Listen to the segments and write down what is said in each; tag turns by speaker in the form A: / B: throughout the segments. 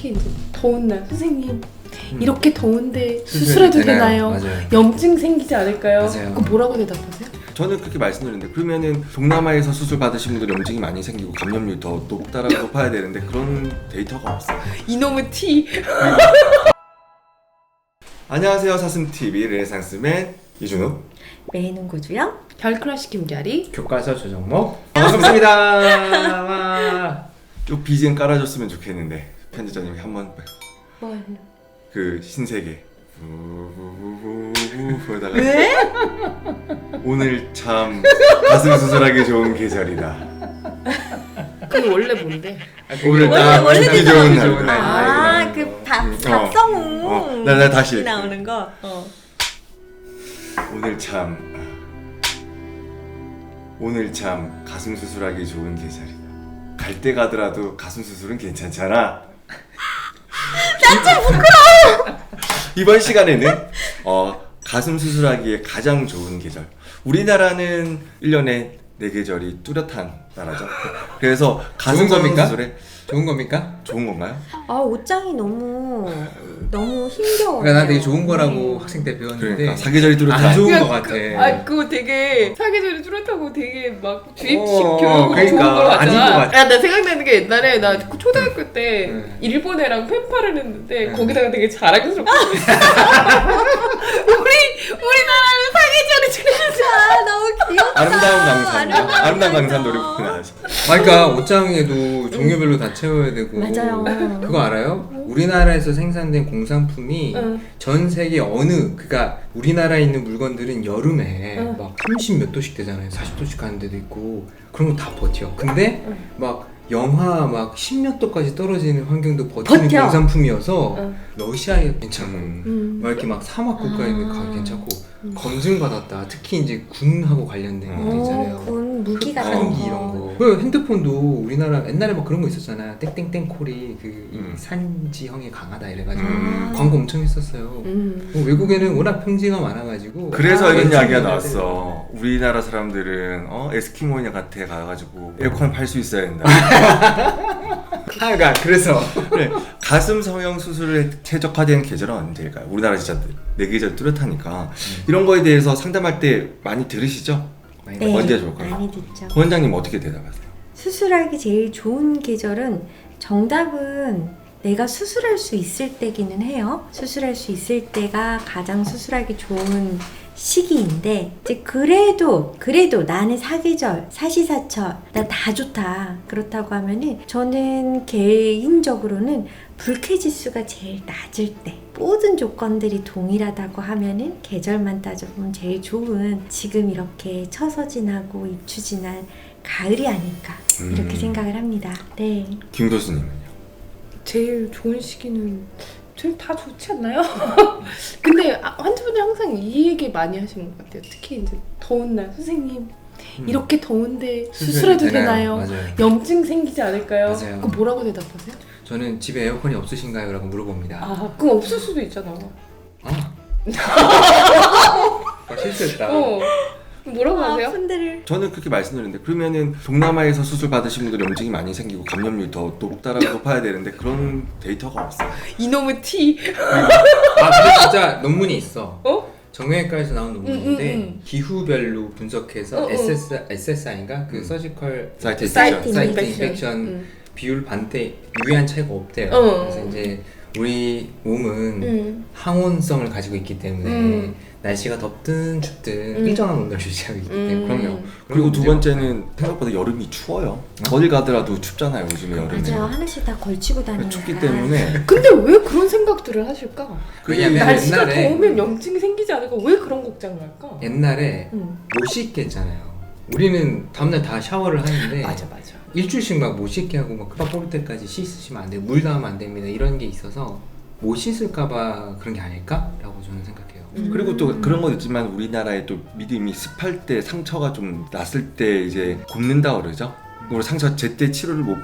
A: 특히 이제 더운 날 선생님 이렇게 더운데 수술해도 되나요?
B: 맞아요.
A: 염증 생기지 않을까요?
B: 맞아요.
A: 그 뭐라고 대답하세요?
C: 저는 그렇게 말씀드렸는데 그러면은 동남아에서 수술 받으신 분들 염증이 많이 생기고 감염률 더 높아야 되는데 그런 데이터가 없어요.
A: 이놈의 티.
C: 안녕하세요, 사슴TV 르네상스맨 이준우.
D: 매는 고주영.
A: 별크러쉬 김자리.
B: 교과서 조정목 반갑습니다.
C: 좀 BGM 깔아줬으면 좋겠는데 편집자님이 한번
D: 뭘?
C: 그 신세계 그러다가
D: 왜?
C: 오늘 참 가슴 수술하기 좋은 계절이다.
A: 그건 원래 뭔데?
C: 오늘
D: 원래
C: 딱
D: 원래
C: 죽기
D: 되잖아.
C: 좋은 날이다.
D: 아, 그 박성웅.
C: 나 다시
D: 나오는 거.
C: 오늘 참 가슴 수술하기 좋은 계절이다. 갈 때 가더라도 가슴 수술은 괜찮잖아. 나 좀 부끄러워. 이번 시간에는 가슴 수술하기에 가장 좋은 계절. 우리나라는 1년에 4계절이 뚜렷한 나라죠. 그래서 가슴
B: 좋은 겁니까?
C: 수술에
B: 좋은 겁니까?
C: 좋은 건가요?
D: 아, 옷장이 너무 힘겨워.
B: 그러니까 난 되게 좋은 거라고 학생 때 배웠는데
C: 그러니까 사계절이 뚜렷한.
B: 안 좋은 거
A: 그러니까
B: 같아.
A: 그거 되게 사계절이 뚜렷하고 되게 막 주입식
B: 어,
A: 교육으로
B: 그러니까
A: 좋은 걸
B: 아닌 것
A: 같잖아.
B: 같아.
A: 야, 나 생각나는 게 옛날에 나 초등학교 때
B: 네.
A: 일본 애랑 펜팔을 했는데
B: 네.
A: 거기다가 되게 자랑스럽게 우리나라는 사계절이 뚜렷한.
D: 아, 너무 귀엽다.
C: 아름다운 강산 노래 나와서.
B: 그러니까 옷장에도 종류별로 다 채워야 되고.
D: 맞아요.
B: 그거 알아요? 우리나라에서 생산된 공산품이
A: 응.
B: 전 세계 그러니까 우리나라에 있는 물건들은 여름에
A: 응.
B: 막 30몇 도씩 되잖아요. 40도씩 가는 데도 있고 그런 거 다 버텨. 근데
A: 응.
B: 막 영하 막 10몇 도까지 떨어지는 환경도 버티는
D: 버텨.
B: 공산품이어서
A: 응.
B: 러시아에 괜찮고 막 이렇게 막 사막 국가에 있는
D: 아.
B: 괜찮고 검증받았다. 특히 이제 군하고 관련된 것도 있잖아요.
D: 군 무기 같은
B: 전기
D: 거.
B: 이런 거. 그 핸드폰도 우리나라 옛날에 막 그런 거 있었잖아. 땡땡땡 콜이 이 산지형이 강하다 이래가지고 광고 엄청 했었어요. 외국에는 워낙 평지가 많아가지고.
C: 그래서 이런 이야기가
B: 네.
C: 나왔어. 우리나라 사람들은 에스키모인 같아 가가지고 에어컨 팔 수 있어야 된다.
B: 그래서
C: 그래, 가슴 성형 수술에 최적화된 계절은 언제일까요? 우리나라 진짜 4계절 뚜렷하니까 이런 거에 대해서 상담할 때 많이 들으시죠?
D: 네,
C: 언제 좋을까요?
D: 많이 듣죠.
C: 원장님 어떻게 대답하세요?
D: 수술하기 제일 좋은 계절은 정답은 내가 수술할 수 있을 때기는 해요. 수술할 수 있을 때가 가장 수술하기 좋은 시기인데 이제 그래도 나는 사계절, 사시사철 나 다 좋다. 그렇다고 하면은 저는 개인적으로는 불쾌지수가 제일 낮을 때 모든 조건들이 동일하다고 하면은 계절만 따져보면 제일 좋은 지금 이렇게 처서 지나고 입추 지난 가을이 아닐까 이렇게 생각을 합니다. 네.
C: 김 교수님은요?
A: 제일 좋은 시기는 제일 다 좋지 않나요? 근데 환자분들 항상 이 얘기 많이 하시는 것 같아요. 특히 이제 더운 날 선생님 이렇게 더운데 수술해도 되나요?
B: 맞아요.
A: 염증 생기지 않을까요?
B: 맞아요.
A: 그 뭐라고 대답하세요?
B: 저는 집에 에어컨이 없으신가요? 라고 물어봅니다.
A: 그럼 없을 수도 있잖아.
B: 실수했다.
A: 뭐라고 하세요?
D: 아픈 데를
C: 저는 그렇게 말씀드렸는데 그러면은 동남아에서 수술 받으신 분들 염증이 많이 생기고 감염률 더 높아야 되는데 그런 데이터가 없어요.
A: 이놈의 티.
B: 근데 진짜 논문이 있어. 정형외과에서 나온 논문인데 기후별로 분석해서 SSI인가? 그 서지컬
C: 사이트
D: 사이트
B: 사이트
D: 인펙션.
B: 인펙션 비율 반대 유의한 차이가 없대요. 그래서 이제 우리 몸은 항온성을 가지고 있기 때문에 날씨가 덥든 춥든 일정한 온도를 유지하고 있기 때문에 그럼요.
C: 그리고 두 번째는 생각보다 여름이 추워요. 어딜 가더라도 춥잖아요, 요즘에 여름에.
D: 맞아요. 하나씩 다 걸치고 다니니까.
C: 춥기 때문에
A: 근데 왜 그런 생각들을 하실까?
B: 왜냐면
A: 날씨가
B: 옛날에
A: 더우면 염증이 생기지 않을까? 왜 그런 걱정을 할까?
B: 옛날에 못 씻겠잖아요. 우리는 다음날 다 샤워를 하는데
A: 맞아.
B: 일주일씩 막 못 씻게 하고 막 컵 뽑을 때까지 씻으시면 안 돼요. 물 닿으면 안 됩니다. 이런 게 있어서 못 씻을까봐 그런 게 아닐까라고 저는 생각해요.
C: 그리고 또 그런 것도 있지만 우리나라에 또 믿음이 습할 때 상처가 좀 났을 때 이제 곱는다 그러죠. 그리고 상처 제때 치료를 못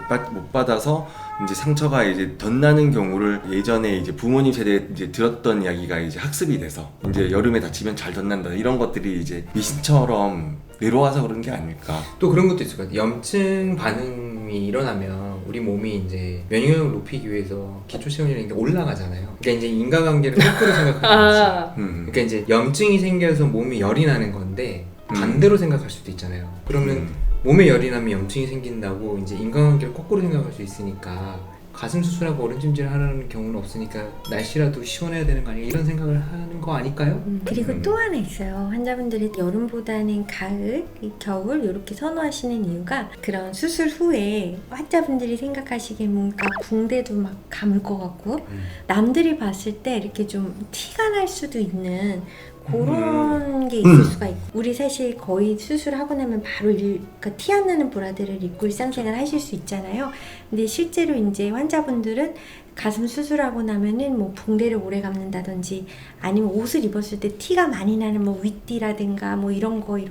C: 받아서 이제 상처가 이제 덧나는 경우를 예전에 이제 부모님 세대에 이제 들었던 이야기가 이제 학습이 돼서 이제 여름에 다치면 잘 덧난다 이런 것들이 이제 미신처럼 내려와서 그런 게 아닐까.
B: 또 그런 것도 있을 것 같아요. 염증 반응이 일어나면 우리 몸이 이제 면역력을 높이기 위해서 기초 체온이라는 게 올라가잖아요. 그러니까 이제 인과관계를 거꾸로 생각하는 거지. 그러니까 이제 염증이 생겨서 몸이 열이 나는 건데 반대로 생각할 수도 있잖아요. 그러면 몸에 열이 나면 염증이 생긴다고 이제 인과관계를 거꾸로 생각할 수 있으니까 가슴 수술하고 오른찜질 하라는 경우는 없으니까 날씨라도 시원해야 되는 거 아니야? 이런 생각을 하는 거 아닐까요?
D: 그리고 또 하나 있어요. 환자분들이 여름보다는 가을, 겨울 이렇게 선호하시는 이유가 그런 수술 후에 환자분들이 생각하시기에 뭔가 붕대도 막 감을 것 같고 남들이 봤을 때 이렇게 좀 티가 날 수도 있는 그런 게 있을 수가 있고 우리 사실 거의 수술하고 나면 바로 그러니까 티 안 나는 브라들을 입고 일상생활 하실 수 있잖아요. 근데 실제로 이제 환자분들은 가슴 수술하고 나면은 뭐 붕대를 오래 감는다든지 아니면 옷을 입었을 때 티가 많이 나는 뭐 윗띠라든가 뭐 이런 걸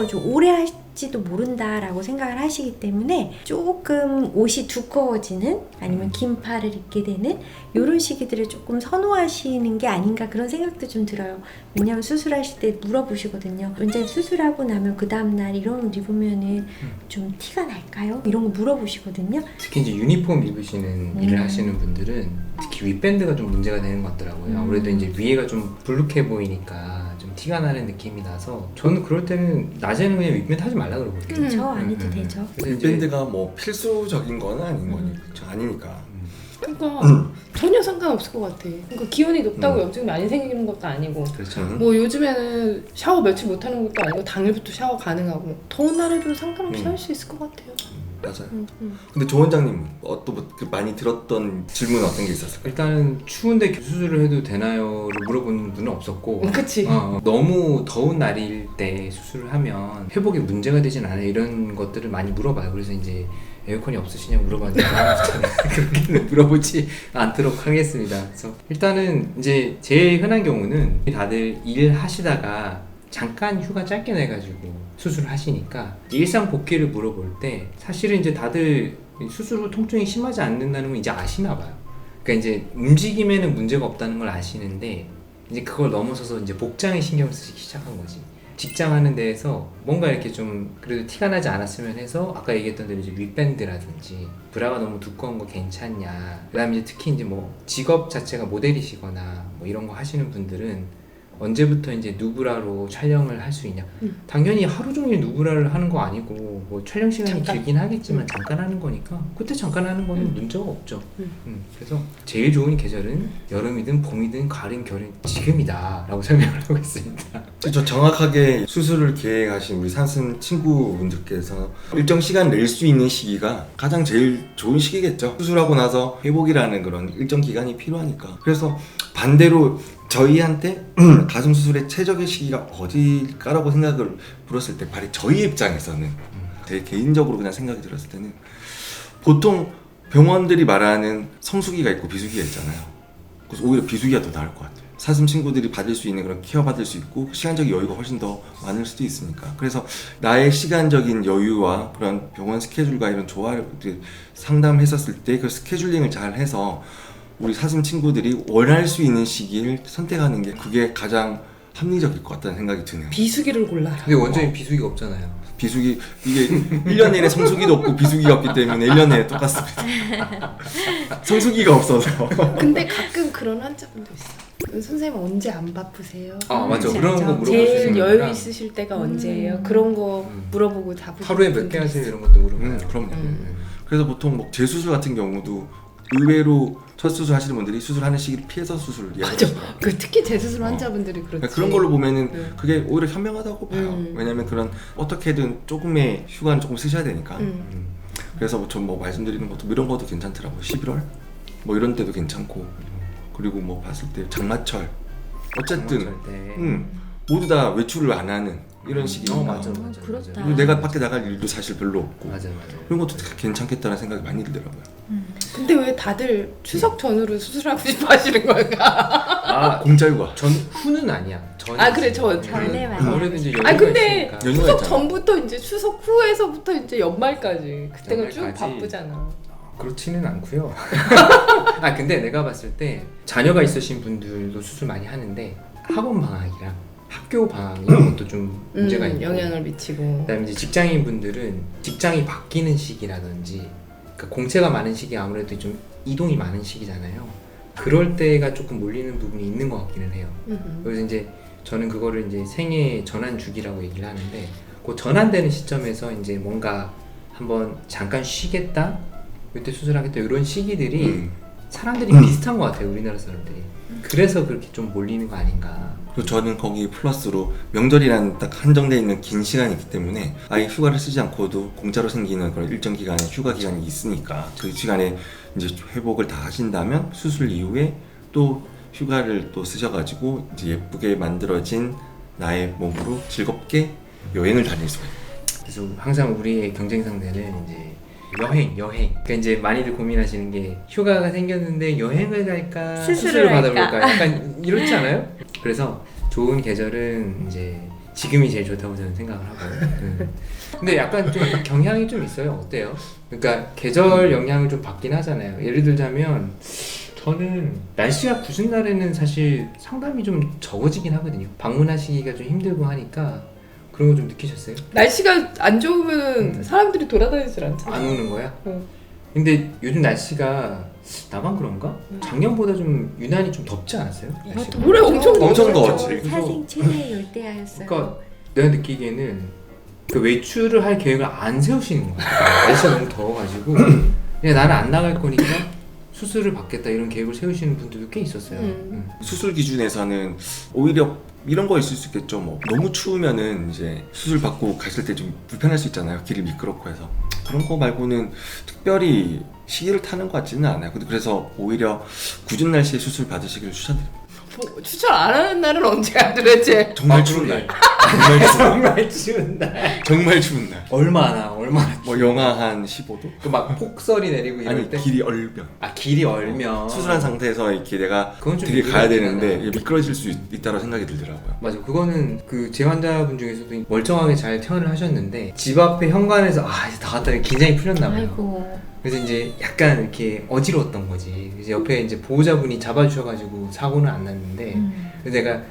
D: 좀 오래 할지도 모른다라고 생각을 하시기 때문에 조금 옷이 두꺼워지는 아니면 긴 팔을 입게 되는 이런 시기들을 조금 선호하시는 게 아닌가 그런 생각도 좀 들어요. 왜냐하면 수술하실 때 물어보시거든요. 원장님 수술하고 나면 그 다음날 이런 옷 입으면은 좀 티가 날까요? 이런 거 물어보시거든요.
B: 특히 이제 유니폼 입으시는 일을 하시는 분들은 특히 윗밴드가 좀 문제가 되는 것 같더라고요. 아무래도 이제 위에가 좀 불룩해 보이니까 좀 티가 나는 느낌이 나서 저는 그럴 때는 낮에는 그냥 윗밴드 하지 말라 그러거든요.
D: 저 안 해도 되죠.
C: 밴드가 뭐 필수적인 건 아닌 거니까 아니니까.
A: 그러니까 전혀 상관없을 것 같아. 그러니까 기온이 높다고 염증이 많이 생기는 것도 아니고
B: 그렇죠.
A: 뭐 요즘에는 샤워 며칠 못하는 것도 아니고 당일부터 샤워 가능하고 더운 날에도 상관없이 할 수 있을 것 같아요.
C: 맞아요. 근데 조 원장님 또 많이 들었던 질문 어떤 게 있었어요?
B: 일단은 추운데 수술을 해도 되나요?를 물어보는 분은 없었고
A: 그치.
B: 너무 더운 날일 때 수술을 하면 회복에 문제가 되진 않아요. 이런 것들을 많이 물어봐요. 그래서 이제 에어컨이 없으시냐고 물어봤는데 그렇게는 물어보지 않도록 하겠습니다. 그래서 일단은 이제 제일 흔한 경우는 다들 일하시다가 잠깐 휴가 짧게 내가지고 수술을 하시니까 일상 복귀를 물어볼 때 사실은 이제 다들 수술 후 통증이 심하지 않는다는 건 이제 아시나 봐요. 그러니까 이제 움직임에는 문제가 없다는 걸 아시는데 이제 그걸 넘어서서 이제 복장에 신경 쓰기 시작한 거지. 직장 하는 데에서 뭔가 이렇게 좀 그래도 티가 나지 않았으면 해서 아까 얘기했던 대로 이제 윗밴드라든지 브라가 너무 두꺼운 거 괜찮냐. 그다음에 이제 특히 이제 뭐 직업 자체가 모델이시거나 뭐 이런 거 하시는 분들은 언제부터 이제 누브라로 촬영을 할 수 있냐. 당연히 하루 종일 누브라를 하는 거 아니고 뭐 촬영 시간이
A: 잠깐.
B: 길긴 하겠지만 잠깐 하는 거니까 그때 잠깐 하는 거는 문제가 없죠. 그래서 제일 좋은 계절은 여름이든 봄이든 가을이든 겨울이든 지금이다 라고 설명을 하고 있습니다.
C: 저 정확하게 수술을 계획하신 우리 산슨 친구분들께서 일정 시간 낼 수 있는 시기가 가장 제일 좋은 시기겠죠. 수술하고 나서 회복이라는 그런 일정 기간이 필요하니까. 그래서 반대로 저희한테 가슴 수술의 최적의 시기가 어딜까라고 생각을 물었을 때 바로 저희 입장에서는 제 개인적으로 그냥 생각이 들었을 때는 보통 병원들이 말하는 성수기가 있고 비수기가 있잖아요. 그래서 오히려 비수기가 더 나을 것 같아요. 사슴 친구들이 받을 수 있는 그런 케어 받을 수 있고 시간적인 여유가 훨씬 더 많을 수도 있으니까. 그래서 나의 시간적인 여유와 그런 병원 스케줄과 이런 조화를 상담했었을 때 그 스케줄링을 잘 해서 우리 사슴 친구들이 원할 수 있는 시기를 선택하는 게 그게 가장 합리적일 것 같다는 생각이 드네요.
A: 비수기를 골라라.
B: 근데 원장님 비수기가 없잖아요.
C: 비수기 이게 1년 내내 성수기도 없고 비수기가 없기 때문에 1년 내내 똑같습니다. 성수기가 없어서.
A: 근데 가끔 그런 환자분도 있어. 선생님 언제 안 바쁘세요?
B: 맞아.
D: 맞아,
B: 그런
D: 맞아.
B: 거 물어볼 수
A: 제일
B: 있는
A: 여유
B: 거구나.
A: 있으실 때가 언제예요? 그런 거 물어보고 답을
B: 하루에 몇 개 하세요? 이런 것도 물어봐요.
C: 그럼요. 그래서 보통 뭐 재수술 같은 경우도 의외로 첫 수술 하시는 분들이 수술하는 시기를 피해서 수술을 이야기하시더라고요.
A: 그 특히 재수술 환자분들이 그렇지.
C: 그러니까 그런 걸로 보면은
A: 네.
C: 그게 오히려 현명하다고 봐요. 왜냐면 그런 어떻게든 조금의 휴가는 조금 쓰셔야 되니까. 그래서 전 뭐 말씀드리는 것도 이런 것도 괜찮더라고요. 11월 뭐 이런 때도 괜찮고 그리고 뭐 봤을 때 장마철 어쨌든
B: 때.
C: 모두 다 외출을 안 하는 이런 시기니까.
B: 맞아.
D: 그렇다.
C: 그리고 내가 밖에 나갈 일도 사실 별로 없고
B: 맞아.
C: 그런 것도 되게 괜찮겠다는 생각이 많이 들더라고요.
A: 근데 왜 다들 추석 전후로 수술하고 싶어 하시는 걸까?
C: 공짜휴가.
B: 전 후는 아니야. 전이
A: 아, 그래,
B: 있어요.
D: 전에 맞아요.
B: 아무래도 이제 여유가
A: 아니 근데
B: 있으니까.
C: 연휴가
A: 추석
C: 있잖아.
A: 전부터 이제 추석 후에서부터 이제 연말까지 그때가 쭉
B: 연말까지.
A: 바쁘잖아.
B: 그렇지는 않고요. 근데 내가 봤을 때 자녀가 있으신 분들도 수술 많이 하는데 학원 방학이랑 학교 방학 이런 것도 좀 문제가 있고
A: 영향을 미치고.
B: 그다음에 이제 직장인 분들은 직장이 바뀌는 시기라든지 그러니까 공채가 많은 시기 아무래도 좀 이동이 많은 시기잖아요. 그럴 때가 조금 몰리는 부분이 있는 것 같기는 해요. 그래서 이제 저는 그거를 이제 생애 전환 주기라고 얘기를 하는데, 그 전환되는 시점에서 이제 뭔가 한번 잠깐 쉬겠다, 이때 수술하겠다, 이런 시기들이 사람들이 비슷한 것 같아요, 우리나라 사람들이. 그래서 그렇게 좀 몰리는 거 아닌가.
C: 그리고 저는 거기 플러스로 명절이라는 딱 한정되어 있는 긴 시간이 있기 때문에 아예 휴가를 쓰지 않고도 공짜로 생기는 그런 일정 기간의 휴가 기간이 있으니까 그 시간에 이제 회복을 다 하신다면 수술 이후에 또 휴가를 또 쓰셔가지고 이제 예쁘게 만들어진 나의 몸으로 즐겁게 여행을 다닐 수가 있어요.
B: 그래서 항상 우리의 경쟁 상대는 이제 여행. 그러니까 이제 많이들 고민하시는 게 휴가가 생겼는데 여행을 갈까, 수술을 받아볼까, 약간 이렇지 않아요? 그래서 좋은 계절은 이제 지금이 제일 좋다고 저는 생각을 하고. 근데 약간 좀 경향이 좀 있어요. 어때요? 그러니까 계절 영향을 좀 받긴 하잖아요. 예를 들자면 저는 날씨가 굳은 날에는 사실 상담이 좀 적어지긴 하거든요. 방문하시기가 좀 힘들고 하니까. 그런 거 좀 느끼셨어요?
A: 날씨가 안 좋으면 사람들이 돌아다니질 않잖아.
B: 안 오는 거야?
A: 응.
B: 근데 요즘 날씨가 나만 그런가? 작년보다 좀 유난히 좀 덥지 않았어요? 날씨가?
A: 올해 엄청
C: 더웠지.
D: 사생 최대 열대야였어요.
B: 그러니까 내가 느끼기에는 그 외출을 할 계획을 안 세우시는 거야. 날씨가 너무 더워가지고 그냥 나는 안 나갈 거니까 수술을 받겠다 이런 계획을 세우시는 분들도 꽤 있었어요.
C: 수술 기준에서는 오히려 이런 거 있을 수 있겠죠. 뭐 너무 추우면은 이제 수술 받고 가실 때 좀 불편할 수 있잖아요. 길이 미끄럽고 해서 그런 거 말고는 특별히 시기를 타는 것 같지는 않아요. 근데 그래서 오히려 굳은 날씨에 수술 받으시길 추천드립니다.
A: 뭐, 추천 안 하는 날은 언제야 도대체?
C: 정말
B: 아,
C: 추운
B: 그러게.
C: 날. 정말
B: 추운 날.
C: 정말 추운 날.
B: 얼마나
C: 뭐 영하 한 15도?
B: 그 막 폭설이 내리고 이럴
C: 아니
B: 때.
C: 길이 얼면.
B: 아 길이 얼면.
C: 수술한 상태에서 이렇게 내가
B: 그건 좀
C: 되게 가야
B: 미끄러지잖아.
C: 되는데 이게 미끄러질 수 있다고 생각이 들더라고요.
B: 맞아. 그거는 그 제 환자분 중에서도 멀쩡하게 잘 퇴원을 하셨는데 집 앞에 현관에서 이제 다 왔다 긴장이 풀렸나 봐요.
D: 아이고.
B: 그래서 이제 약간 이렇게 어지러웠던 거지. 그래서 옆에 이제 보호자분이 잡아주셔가지고 사고는 안 났는데 그래서 내가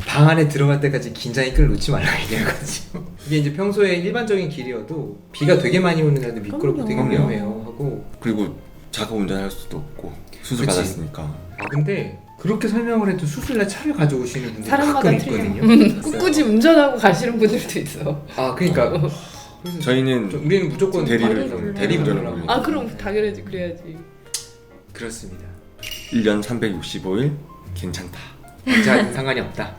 B: 방 안에 들어갈 때까지 긴장의 끈을 놓지 말라 얘기해가지고 이게 이제 평소에 일반적인 길이어도 비가 되게 많이 오는 날도 미끄럽고 되게
C: 그럼요.
B: 위험해요 하고.
C: 그리고 자가 운전할 수도 없고 수술
B: 그치.
C: 받았으니까.
B: 근데 그렇게 설명을 해도 수술날 차를 가져오시는 분들이
A: 사람마다
B: 가끔
A: 틀려.
B: 있거든요.
A: 꿋꿋이 운전하고 가시는 분들도 있어.
B: 그러니까 그래서
C: 저희는
B: 우리는 무조건
C: 대리를
B: 대리운전을
C: 불러요.
B: 하고.
A: 아 그럼 당연하지 그래야지.
B: 그렇습니다.
C: 1년 365일 괜찮다.
B: 자 상관이 없다.